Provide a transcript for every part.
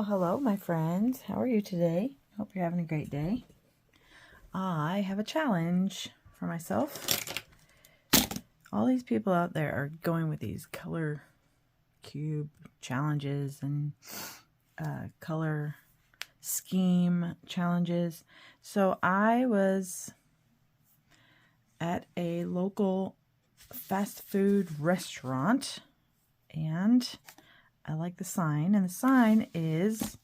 Well, hello, my friends. How are you today? Hope you're having a great day. I have a challenge for myself. All these people out there are going with these color cube challenges and color scheme challenges. So I was at a local fast food restaurant and I like the sign, and the sign is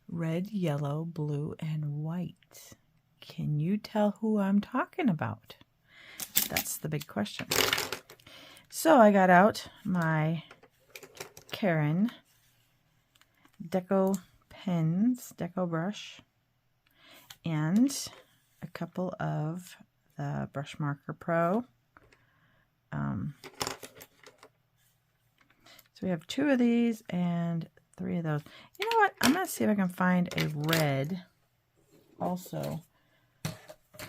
red, yellow, blue, and white. Can you tell who I'm talking about? That's the big question. So I got out my Karen deco pens, deco brush, and a couple of the Brush Marker Pro. So we have 2 of these and 3 of those. You know what? I'm going to see if I can find a red also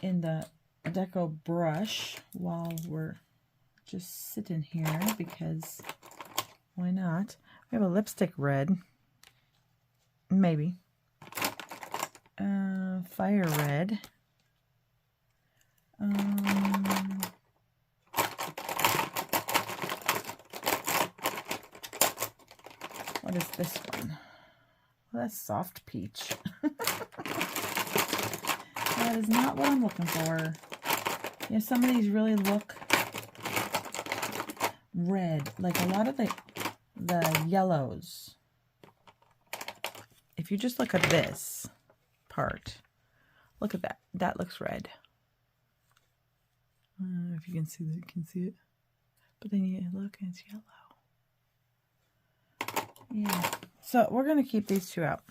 in the deco brush while we're just sitting here, because why not? We have a lipstick red. Maybe. Fire red. What is this one? Well, that's soft peach. That is not what I'm looking for. You know, some of these really look red. Like a lot of the yellows. If you just look at this part, look at that. That looks red. I don't know if you can see that. You can see it. But then you look and it's yellow. Yeah, so we're going to keep these 2 out.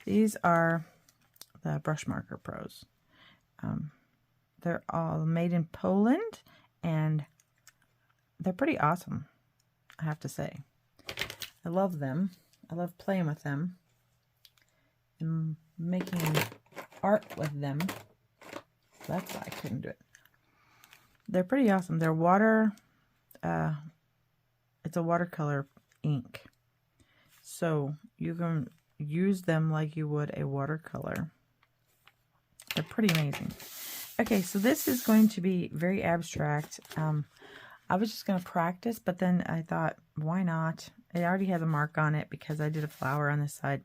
These are the Brush Marker Pros. They're all made in Poland, and they're pretty awesome, I have to say. I love them. I love playing with them and making art with them. That's why I couldn't do it. They're pretty awesome. They're water, it's a watercolor ink. So you can use them like you would a watercolor. They're pretty amazing. Okay, so this is going to be very abstract. I was just going to practice, but then I thought, why not? It already has a mark on it because I did a flower on this side.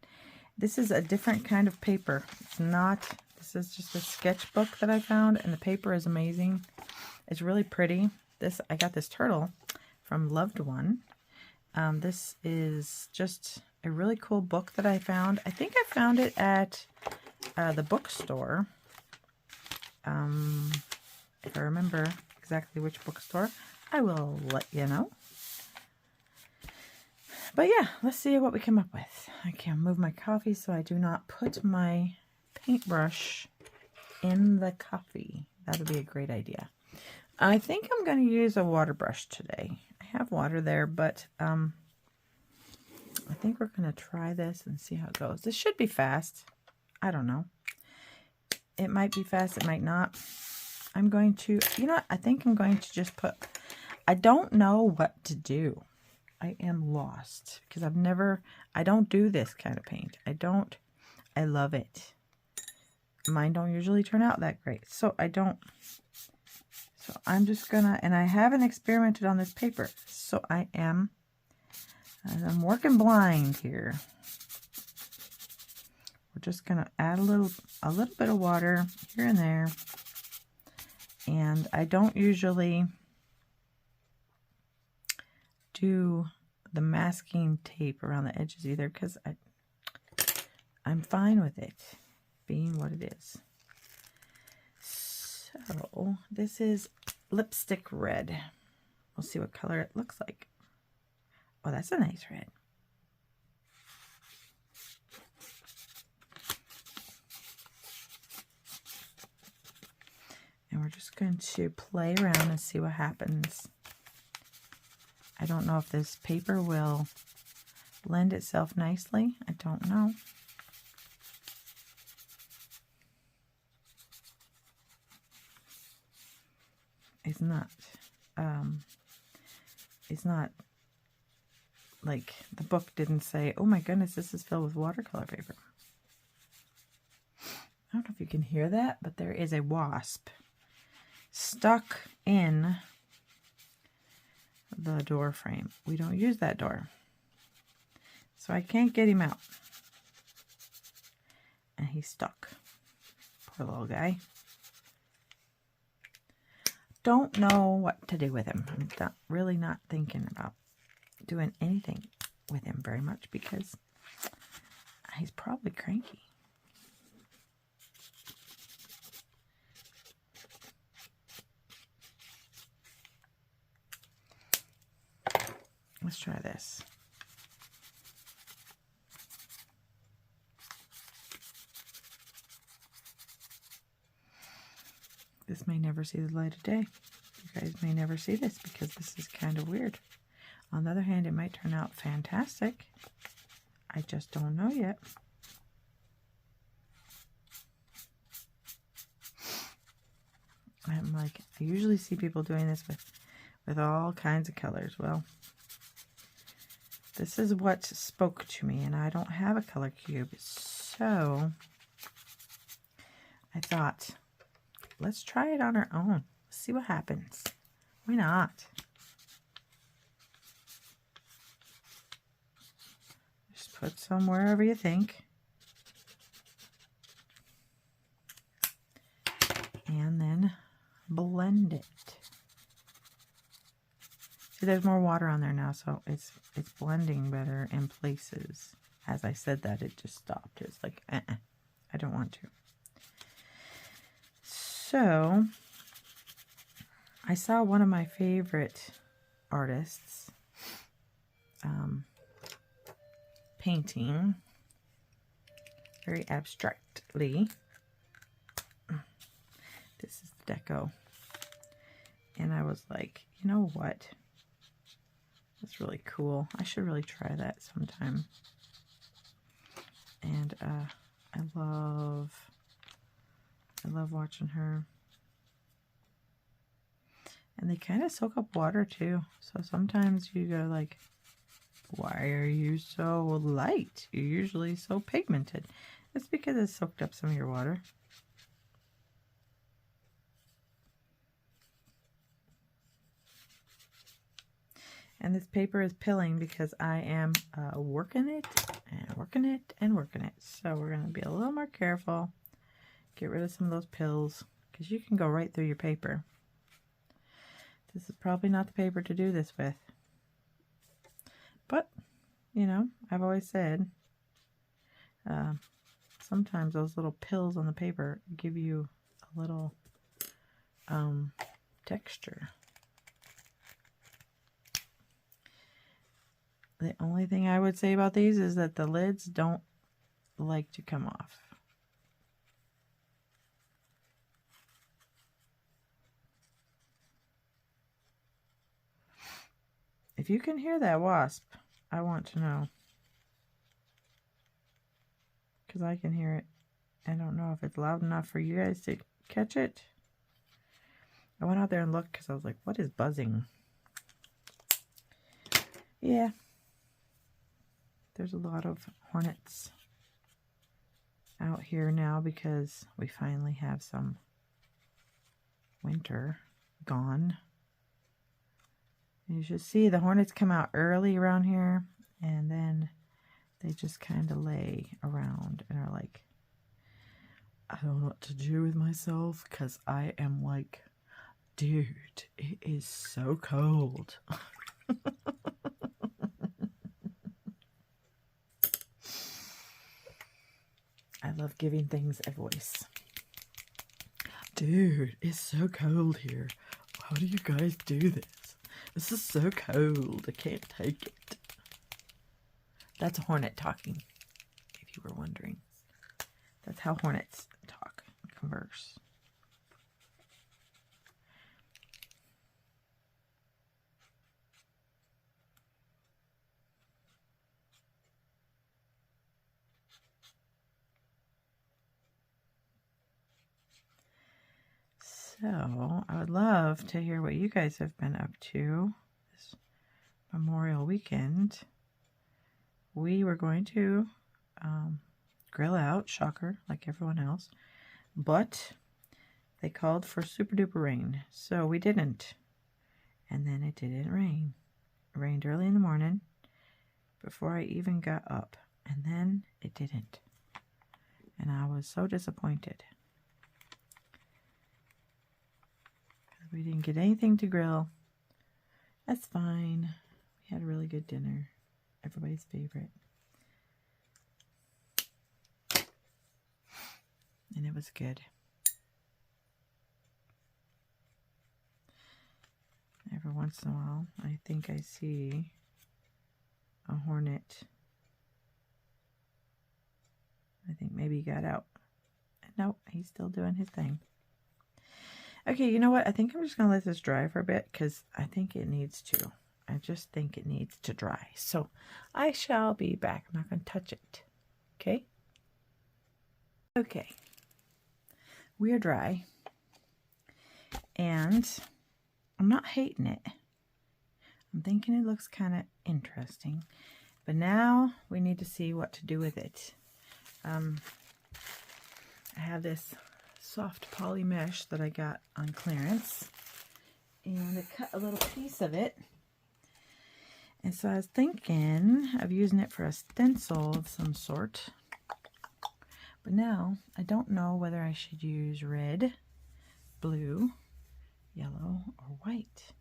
This is a different kind of paper. It's not, this is just a sketchbook that I found, and the paper is amazing. It's really pretty. I got this turtle from Loved One. This is just a really cool book that I found. I think I found it at the bookstore. If I remember exactly which bookstore, I will let you know. But yeah, let's see what we come up with. I can move my coffee so I do not put my paintbrush in the coffee. That would be a great idea. I think I'm going to use a water brush today. I have water there, but I think we're going to try this and see how it goes. This should be fast. I don't know. It might be fast. It might not. I'm going to, you know what? I think I'm going to just put, I don't know what to do. I am lost because I don't do this kind of paint. I love it. Mine don't usually turn out that great. So I'm just gonna, and I haven't experimented on this paper. So I'm working blind here. We're just gonna add a little bit of water here and there. And I don't usually do the masking tape around the edges either, because I'm fine with it being what it is. So this is lipstick red. We'll see what color it looks like. Oh, that's a nice red. And we're just going to play around and see what happens. I don't know if this paper will lend itself nicely. I don't know. It's not like, the book didn't say, oh my goodness, this is filled with watercolor paper. I don't know if you can hear that, but there is a wasp stuck in the door frame. We don't use that door, so I can't get him out. And he's stuck. Poor little guy. Don't know what to do with him. I'm really not thinking about doing anything with him very much because he's probably cranky. Let's try this. This may never see the light of day. You guys may never see this because this is kind of weird. On the other hand, it might turn out fantastic. I just don't know yet. I'm like, I usually see people doing this with all kinds of colors. Well, this is what spoke to me, and I don't have a color cube, so I thought, let's try it on our own. See what happens. Why not? Just put some wherever you think. And then blend it. See, there's more water on there now, so it's blending better in places. As I said that, it just stopped. It's like, I don't want to. So, I saw one of my favorite artists painting very abstractly. This is deco. And I was like, you know what? That's really cool. I should really try that sometime. And I love watching her. And they kind of soak up water too. So sometimes you go like, why are you so light? You're usually so pigmented. It's because it soaked up some of your water. And this paper is pilling because I am working it and working it and working it. So we're going to be a little more careful. Get rid of some of those pills because you can go right through your paper. This is probably not the paper to do this with. But, you know, I've always said sometimes those little pills on the paper give you a little texture. The only thing I would say about these is that the lids don't like to come off. If you can hear that wasp, I want to know. Because I can hear it. I don't know if it's loud enough for you guys to catch it. I went out there and looked because I was like, what is buzzing? Yeah. There's a lot of hornets out here now because we finally have some winter gone. And you should see the hornets come out early around here, and then they just kind of lay around and are like, I don't know what to do with myself because I am like, dude, it is so cold. I love giving things a voice. Dude, it's so cold here. How do you guys do this? This is so cold. I can't take it. That's a hornet talking, if you were wondering. That's how hornets talk and converse. So, I would love to hear what you guys have been up to this Memorial weekend. we were going to grill out, shocker, like everyone else, but they called for super duper rain, so we didn't. And then it didn't rain. It rained early in the morning before I even got up, and then it didn't. And I was so disappointed. We didn't get anything to grill. That's fine. We had a really good dinner. Everybody's favorite. And it was good. Every once in a while, I think I see a hornet. I think maybe he got out. Nope, he's still doing his thing. Okay, you know what? I think I'm just going to let this dry for a bit because I think it needs to. I just think it needs to dry. So I shall be back. I'm not going to touch it. Okay? Okay. We are dry. And I'm not hating it. I'm thinking it looks kind of interesting. But now we need to see what to do with it. I have this soft poly mesh that I got on clearance, and I cut a little piece of it, and so I was thinking of using it for a stencil of some sort, but now I don't know whether I should use red, blue, yellow, or white.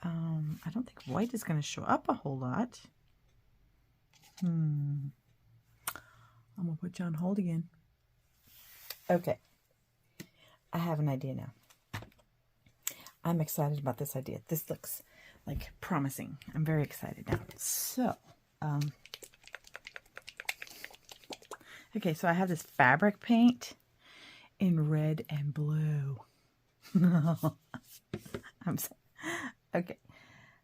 I don't think white is going to show up a whole lot. I'm going to put you on hold again. Okay. I have an idea now. I'm excited about this idea. This looks like promising. I'm very excited now. So, okay, so I have this fabric paint in red and blue. Okay.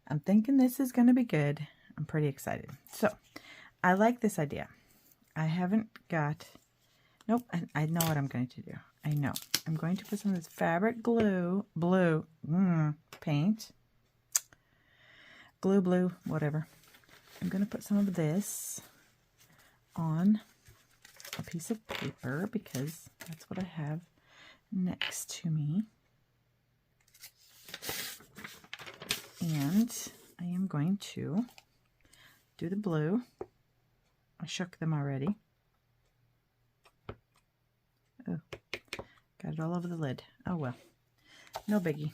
I'm thinking this is going to be good. I'm pretty excited. So, I like this idea. I haven't got... Nope, I know what I'm going to do. I know. I'm going to put some of this fabric blue paint. Blue, whatever. I'm going to put some of this on a piece of paper because that's what I have next to me. And I am going to do the blue. I shook them already. Oh, got it all over the lid. Oh well, no biggie.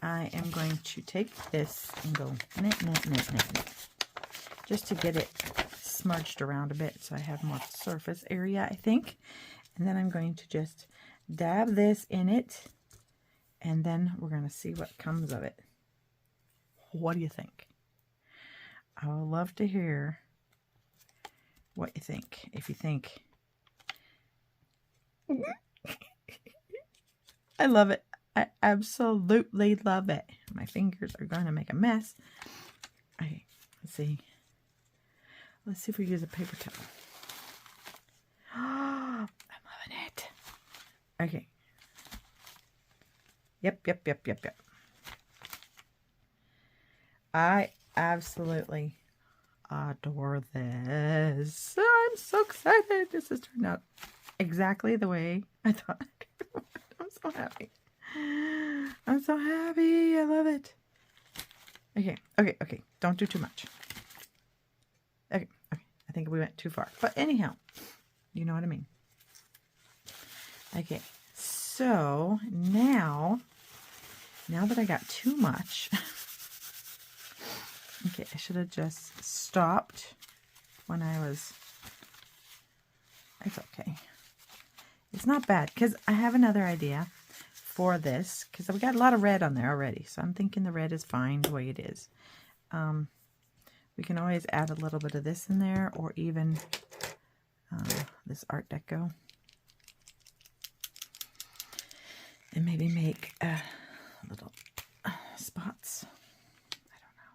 I am going to take this and go knit, just to get it smudged around a bit so I have more surface area, I think. And then I'm going to just dab this in it, and then we're going to see what comes of it. What do you think? I would love to hear what you think. If you think... I love it. I absolutely love it. My fingers are going to make a mess. Okay, let's see. Let's see if we use a paper towel. I'm loving it. Okay. Yep. I absolutely adore this. I'm so excited. This has turned out exactly the way I thought. I'm so happy. I'm so happy. I love it. Okay. Don't do too much. Okay. I think we went too far. But anyhow, you know what I mean. Okay. So now that I got too much, okay, I should have just stopped when I was... It's okay. It's not bad, because I have another idea for this, because I've got a lot of red on there already, so I'm thinking the red is fine the way it is. We can always add a little bit of this in there, or even this Art Deco, and maybe make little spots. I don't know.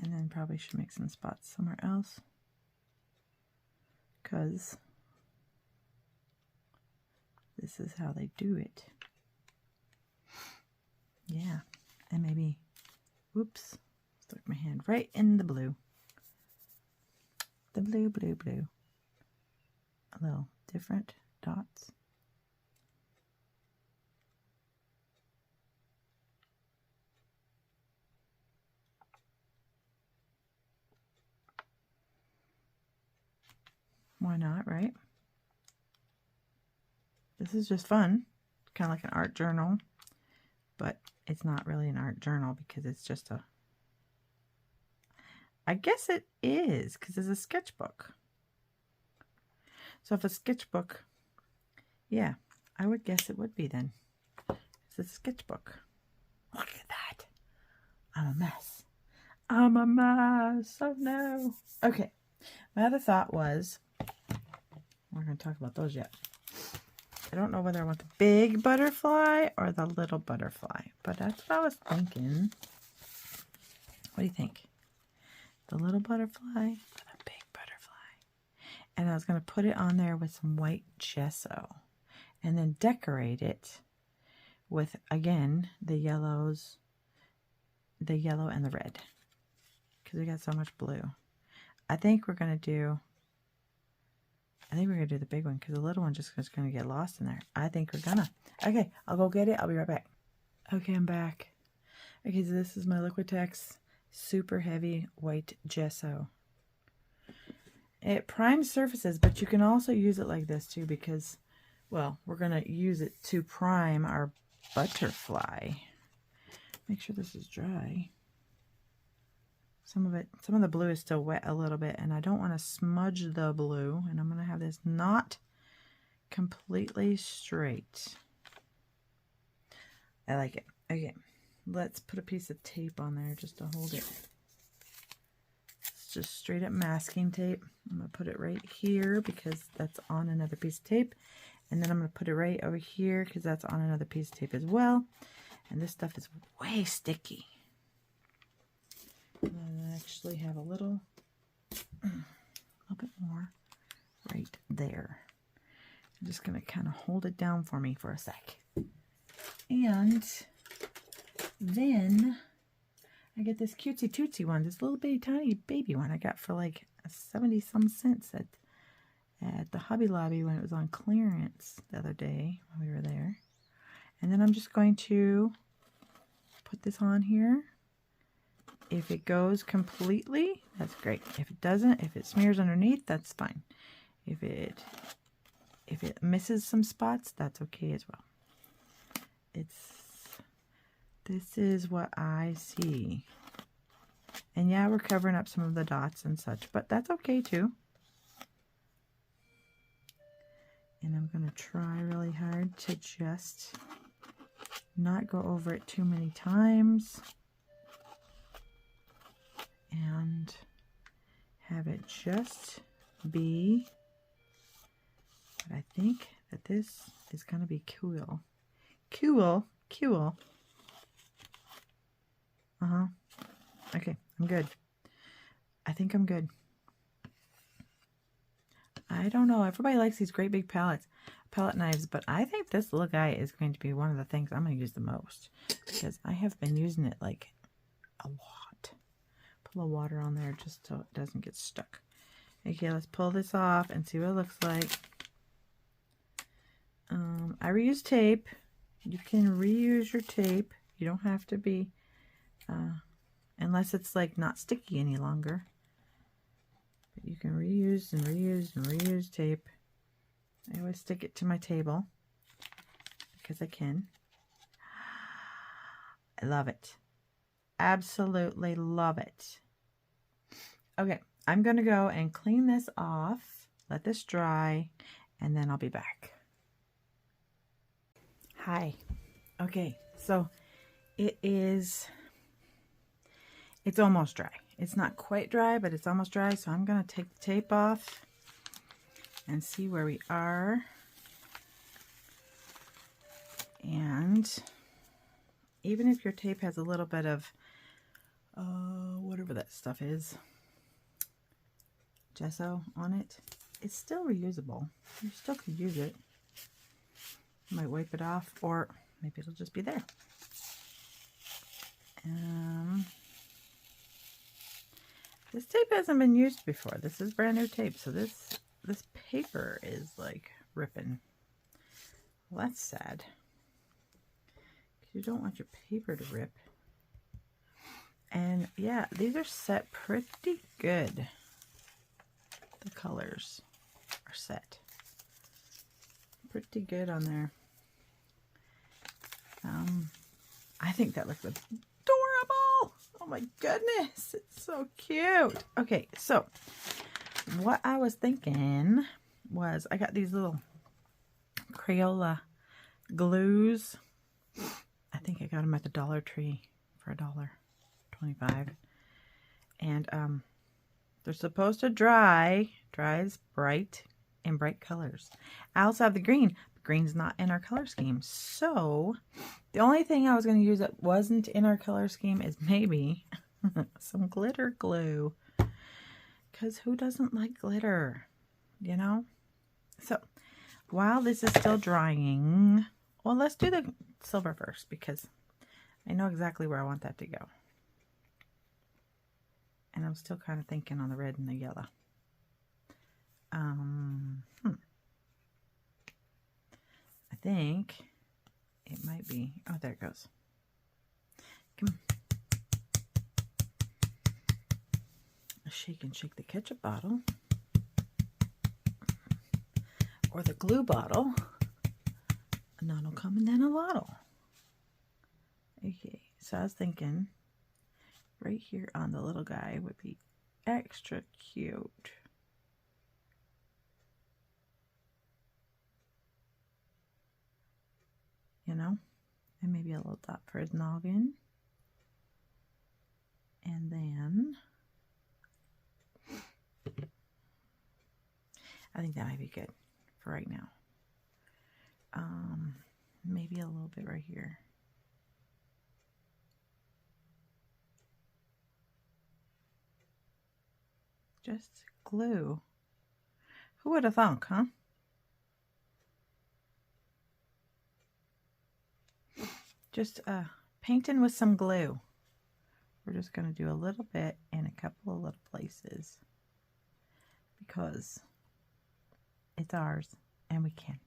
And then probably should make some spots somewhere else. because this is how they do it. Yeah, and maybe, whoops, stuck my hand right in the blue. The blue, blue, blue. A little different dots. Why not, right? This is just fun. Kind of like an art journal, but it's not really an art journal because it's just a, I guess it is because it's a sketchbook. So if a sketchbook, yeah, I would guess it would be then. It's a sketchbook. Look at that. I'm a mess. I'm a mess. Oh no. Okay. My other thought was, we're going to talk about those yet. I don't know whether I want the big butterfly or the little butterfly, but that's what I was thinking. What do you think? The little butterfly or the big butterfly? And I was going to put it on there with some white gesso and then decorate it with, again, the yellows, the yellow and the red, because we got so much blue. I think we're going to do the big one because the little one just is going to get lost in there. I think we're gonna. Okay, I'll go get it. I'll be right back. Okay, I'm back. Okay, so this is my Liquitex super heavy white gesso. It primes surfaces, but you can also use it like this too because, well, we're going to use it to prime our butterfly. Make sure this is dry. Some of the blue is still wet a little bit, and I don't want to smudge the blue, and I'm going to have this not completely straight. I like it. Okay, let's put a piece of tape on there just to hold it. It's just straight up masking tape. I'm going to put it right here because that's on another piece of tape, and then I'm going to put it right over here because that's on another piece of tape as well. And this stuff is way sticky. And I actually have a little bit more right there. I'm just going to kind of hold it down for me for a sec. And then I get this cutesy tootsie one, this little bitty tiny baby one I got for like 70-some cents at the Hobby Lobby when it was on clearance the other day when we were there. And then I'm just going to put this on here. If it goes completely, that's great. If it doesn't, if it smears underneath, that's fine. If it misses some spots, that's okay as well. This is what I see. And yeah, we're covering up some of the dots and such, but that's okay too. And I'm going to try really hard to just not go over it too many times. And have it just be, but I think that this is going to be cool. Cool. Okay, I'm good. I think I'm good. I don't know. Everybody likes these great big palette knives, but I think this little guy is going to be one of the things I'm going to use the most because I have been using it like a lot. Put a little water on there just so it doesn't get stuck. Okay, let's pull this off and see what it looks like. I reuse tape. You can reuse your tape. You don't have to be, unless it's like not sticky any longer. But you can reuse and reuse and reuse tape. I always stick it to my table because I can. I love it. Absolutely love it. Okay, I'm going to go and clean this off, let this dry, and then I'll be back. Hi. Okay, so it's almost dry. It's not quite dry, but it's almost dry, so I'm going to take the tape off and see where we are. And even if your tape has a little bit of whatever that stuff is, gesso on it, it's still reusable. You still could use it. You might wipe it off, or maybe it'll just be there. This tape hasn't been used before. This is brand new tape, so this paper is like ripping. Well, that's sad. You don't want your paper to rip. And yeah, these are set pretty good. The colors are set pretty good on there. I think that looks adorable. Oh my goodness, it's so cute. Okay, so what I was thinking was I got these little Crayola glues. I think I got them at the Dollar Tree for $1.25. And they're supposed to dry as bright in bright colors. I also have the green. But green's not in our color scheme. So the only thing I was going to use that wasn't in our color scheme is maybe some glitter glue. Because who doesn't like glitter? You know? So while this is still drying, well, let's do the silver first because I know exactly where I want that to go. And I'm still kind of thinking on the red and the yellow. I think it might be, oh, there it goes. Come on. Shake and shake the ketchup bottle. Or the glue bottle. A none will come and then a lot'll. Okay, so I was thinking right here on the little guy would be extra cute. You know? And maybe a little dot for his noggin. And then I think that might be good for right now. Maybe a little bit right here. Just glue. Who would have thunk, huh? Just painting with some glue. We're just going to do a little bit in a couple of little places because it's ours and we can.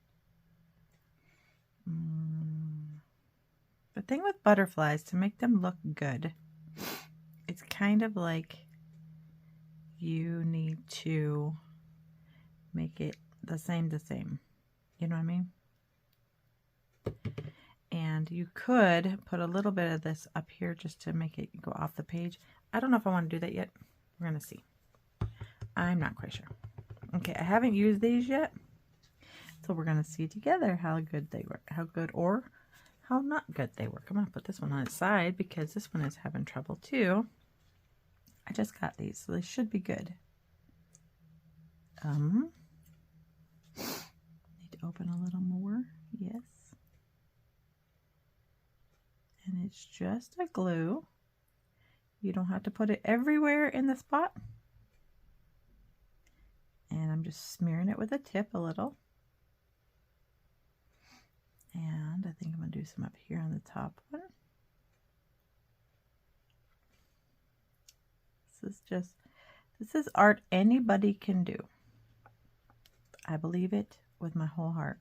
The thing with butterflies, to make them look good, it's kind of like you need to make it the same. You know what I mean? And you could put a little bit of this up here just to make it go off the page. I don't know if I want to do that yet. We're going to see. I'm not quite sure. Okay, I haven't used these yet. So we're going to see together how good they were. How good or how not good they work. I'm going to put this one on its side because this one is having trouble too. I just got these, so they should be good. Need to open a little more. Yes. And it's just a glue. You don't have to put it everywhere in the spot. And I'm just smearing it with a tip a little. And I think I'm going to do some up here on the top one. This is art anybody can do. I believe it with my whole heart.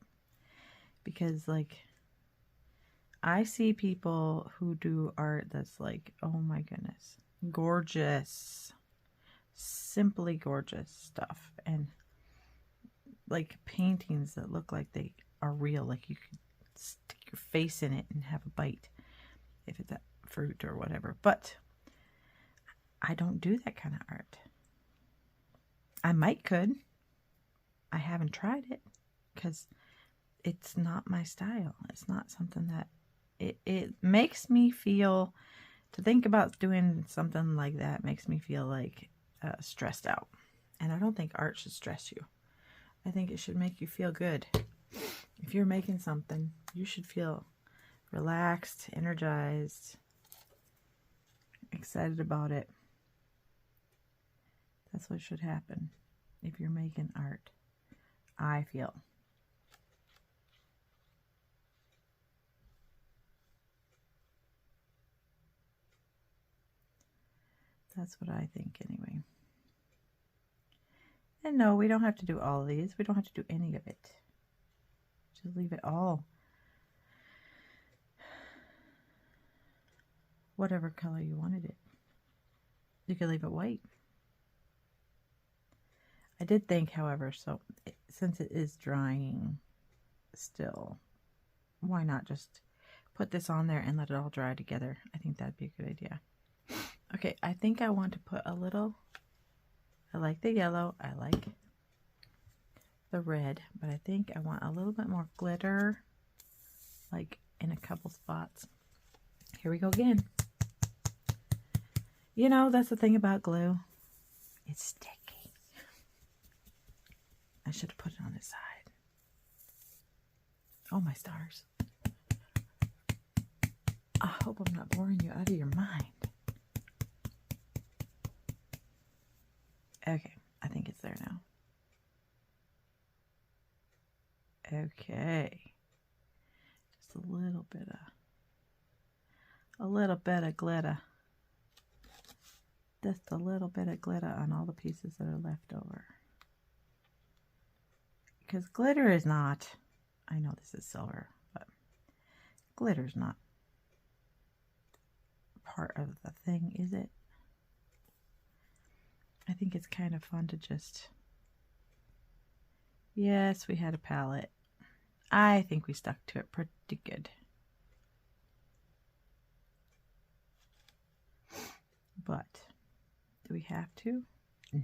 Because, like, I see people who do art that's like, oh my goodness, gorgeous, simply gorgeous stuff. And, like, paintings that look like they are real. Like, you could stick your face in it and have a bite if it's a fruit or whatever. But I don't do that kind of art. I could. I haven't tried it because it's not my style. It's not something that it makes me feel, to think about doing something like that makes me feel like stressed out. And I don't think art should stress you. I think it should make you feel good. If you're making something, you should feel relaxed, energized, excited about it. That's what should happen if you're making art. I feel. That's what I think anyway. And no, we don't have to do all of these. We don't have to do any of it. Just leave it all whatever color you wanted it. You could leave it white. I did think, however, since it is drying still, why not just put this on there and let it all dry together? I think that'd be a good idea. Okay, I think I want to put a little, I like the yellow, I like the red, but I think I want a little bit more glitter, like in a couple spots. Here we go again. You know, that's the thing about glue. It's sticky. I should have put it on this side. Oh, my stars. I hope I'm not boring you out of your mind. Okay, I think it's there now. Okay. Just a little bit of glitter. Just a little bit of glitter on all the pieces that are left over. Because glitter is not, I know this is silver, but glitter is not part of the thing, is it? I think it's kind of fun to just, yes, we had a palette. I think we stuck to it pretty good. But do we have to? No.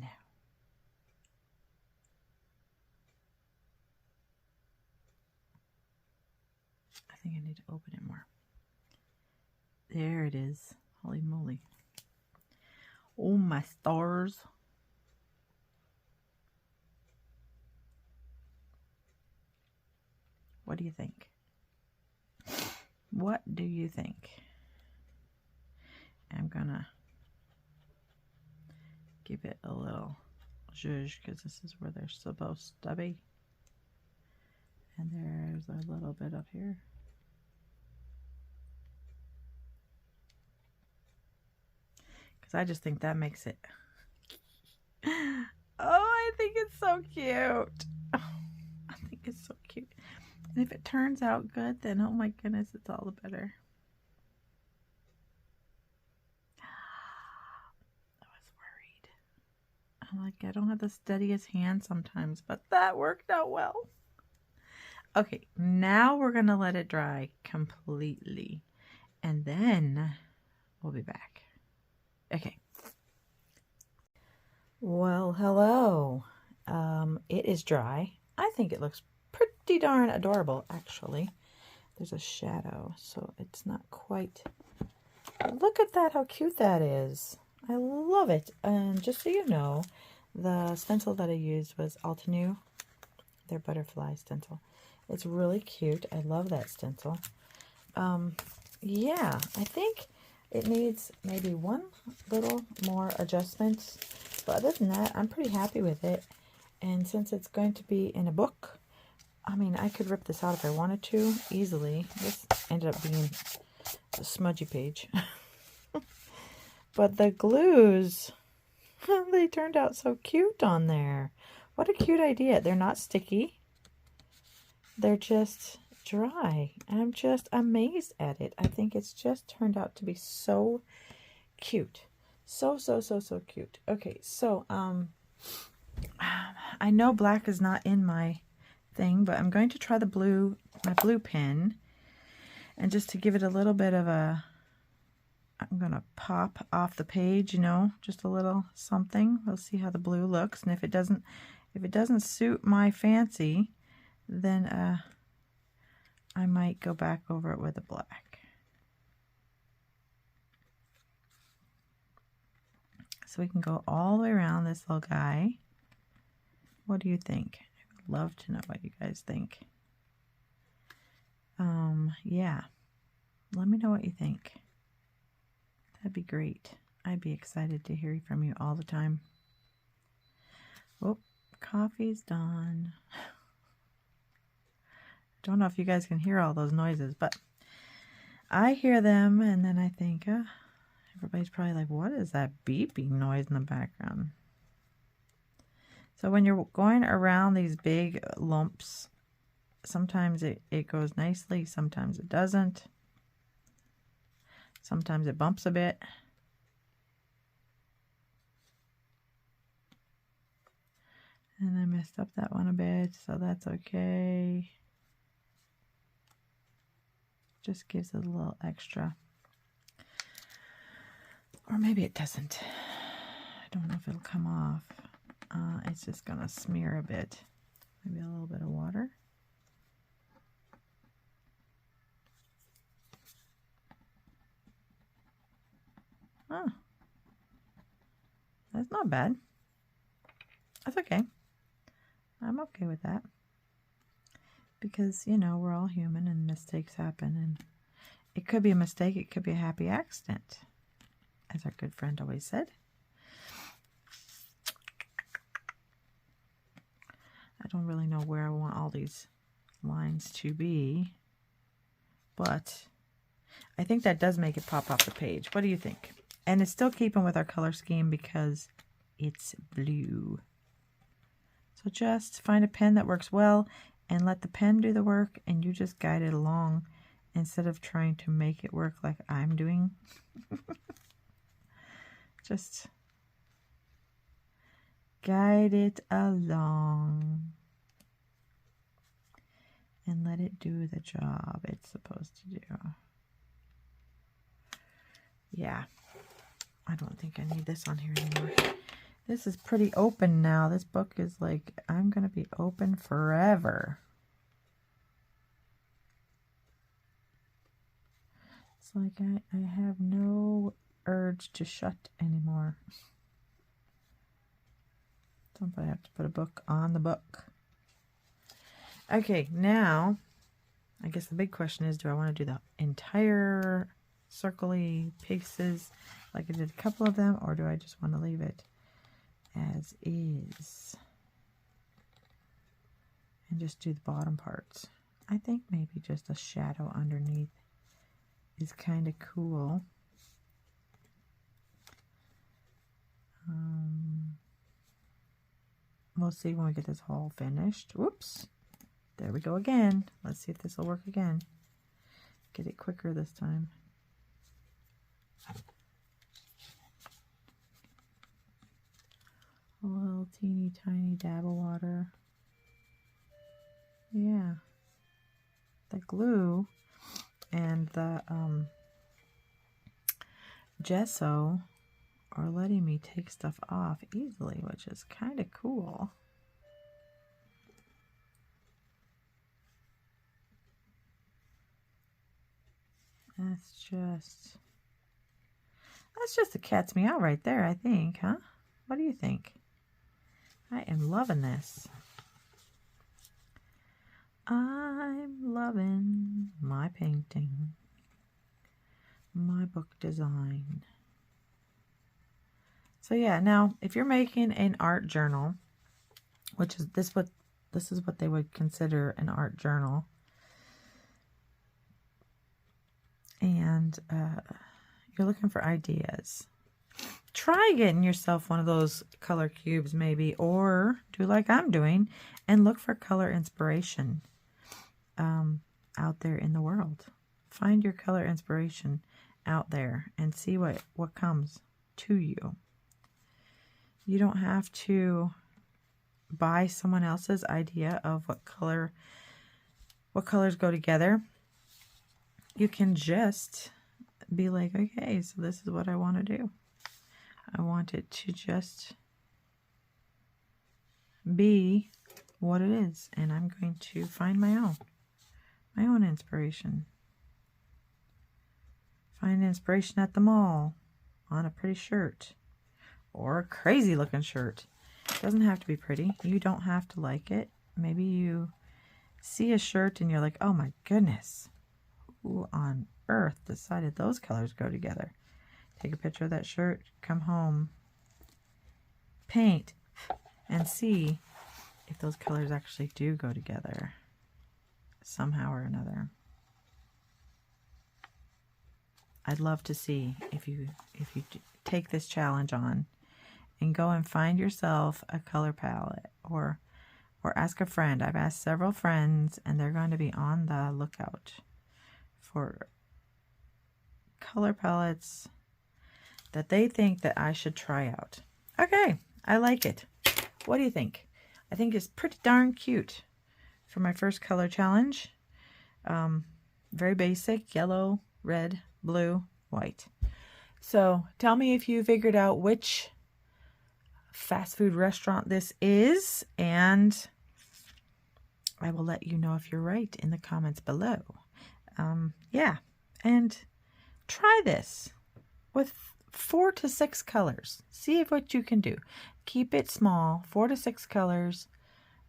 I think I need to open it more. There it is. Holy moly. Oh, my stars. What do you think? What do you think? I'm gonna give it a little zhuzh because this is where they're supposed to be. And there's a little bit up here. Because I just think that makes it. Oh, I think it's so cute. Oh, I think it's so cute. And if it turns out good, then oh my goodness, it's all the better. I was worried. I'm like, I don't have the steadiest hand sometimes, but that worked out well. Okay, now we're going to let it dry completely. And then we'll be back. Okay. Well, hello. It is dry. I think it looks pretty darn adorable, actually. There's a shadow, so it's not quite... Look at that, how cute that is. I love it. And just so you know, the stencil that I used was Altenew, their butterfly stencil. It's really cute. I love that stencil. Yeah, I think it needs maybe one little more adjustment. But other than that, I'm pretty happy with it. And since it's going to be in a book, I mean, I could rip this out if I wanted to easily. This ended up being a smudgy page. But the glues, they turned out so cute on there. What a cute idea. They're not sticky. They're just dry. And I'm just amazed at it. I think it's just turned out to be so cute. So cute. Okay, so I know black is not in my thing, but I'm going to try the blue, my blue pen, and just to give it a little bit of a, I'm going to pop off the page, you know, just a little something. We'll see how the blue looks, and if it doesn't suit my fancy, then I might go back over it with a black. So we can go all the way around this little guy. What do you think? I would love to know what you guys think. Yeah. Let me know what you think. That'd be great. I'd be excited to hear from you all the time. Oh, coffee's done. Don't know if you guys can hear all those noises, but I hear them, and then I think, everybody's probably like, what is that beeping noise in the background? So when you're going around these big lumps, sometimes it goes nicely, sometimes it doesn't. Sometimes it bumps a bit. And I messed up that one a bit, so that's okay. Just gives it a little extra. Or maybe it doesn't. I don't know if it'll come off. It's just gonna smear a bit. Maybe a little bit of water. Oh, that's not bad. That's okay. I'm okay with that. Because, you know, we're all human and mistakes happen. And it could be a mistake. It could be a happy accident, as our good friend always said. I don't really know where I want all these lines to be, but I think that does make it pop off the page. What do you think? And it's still keeping with our color scheme because it's blue. So just find a pen that works well and let the pen do the work, and you just guide it along instead of trying to make it work like I'm doing. Just guide it along and let it do the job it's supposed to do. Yeah, I don't think I need this on here anymore. This is pretty open now. This book is like, I'm going to be open forever. It's like I have no urge to shut anymore. Somebody have to put a book on the book. Okay, now, I guess the big question is, do I want to do the entire circle-y pieces like I did a couple of them, or do I just want to leave it as is and just do the bottom parts? I think maybe just a shadow underneath is kind of cool. We'll see when we get this all finished. Whoops, there we go again. Let's see if this will work again. Get it quicker this time. A little teeny tiny dab of water. Yeah. The glue and the gesso are letting me take stuff off easily, which is kind of cool. That's just a cat's meow right there, I think, huh? What do you think? I am loving this. I'm loving my painting, my book design. So yeah, now if you're making an art journal, which is this is what they would consider an art journal, and you're looking for ideas, try getting yourself one of those color cubes maybe, or do like I'm doing and look for color inspiration out there in the world. Find your color inspiration out there and see what comes to you. You don't have to buy someone else's idea of what colors go together. You can just be like, okay, so this is what I want to do. I want it to just be what it is, and I'm going to find my own inspiration. Find inspiration at the mall on a pretty shirt or a crazy looking shirt. It doesn't have to be pretty. You don't have to like it. Maybe you see a shirt and you're like, oh my goodness, who on earth decided those colors go together? Take a picture of that shirt, come home, paint, and see if those colors actually do go together. somehow or another. I'd love to see if you take this challenge on and go and find yourself a color palette, or ask a friend. I've asked several friends, and they're going to be on the lookout for color palettes that they think that I should try out. Okay, I like it. What do you think? I think it's pretty darn cute for my first color challenge. Very basic: yellow, red, blue, white. So tell me if you figured out which fast food restaurant this is, and I will let you know if you're right in the comments below. Yeah, and try this with 4 to 6 colors. See what you can do. Keep it small, 4 to 6 colors,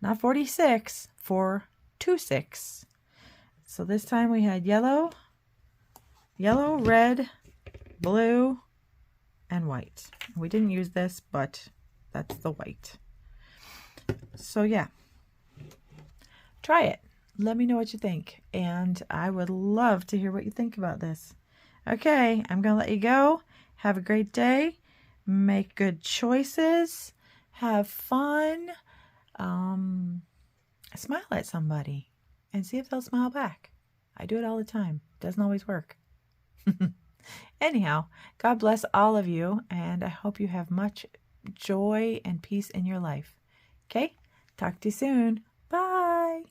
not 46, 4 to 6. So this time we had yellow, red, blue, and white. We didn't use this, but that's the white. So yeah, try it. Let me know what you think, and I would love to hear what you think about this. Okay, I'm gonna let you go. Have a great day. Make good choices. Have fun. Smile at somebody and see if they'll smile back. I do it all the time. Doesn't always work. Anyhow, God bless all of you, and I hope you have much joy and peace in your life. Okay? Talk to you soon. Bye.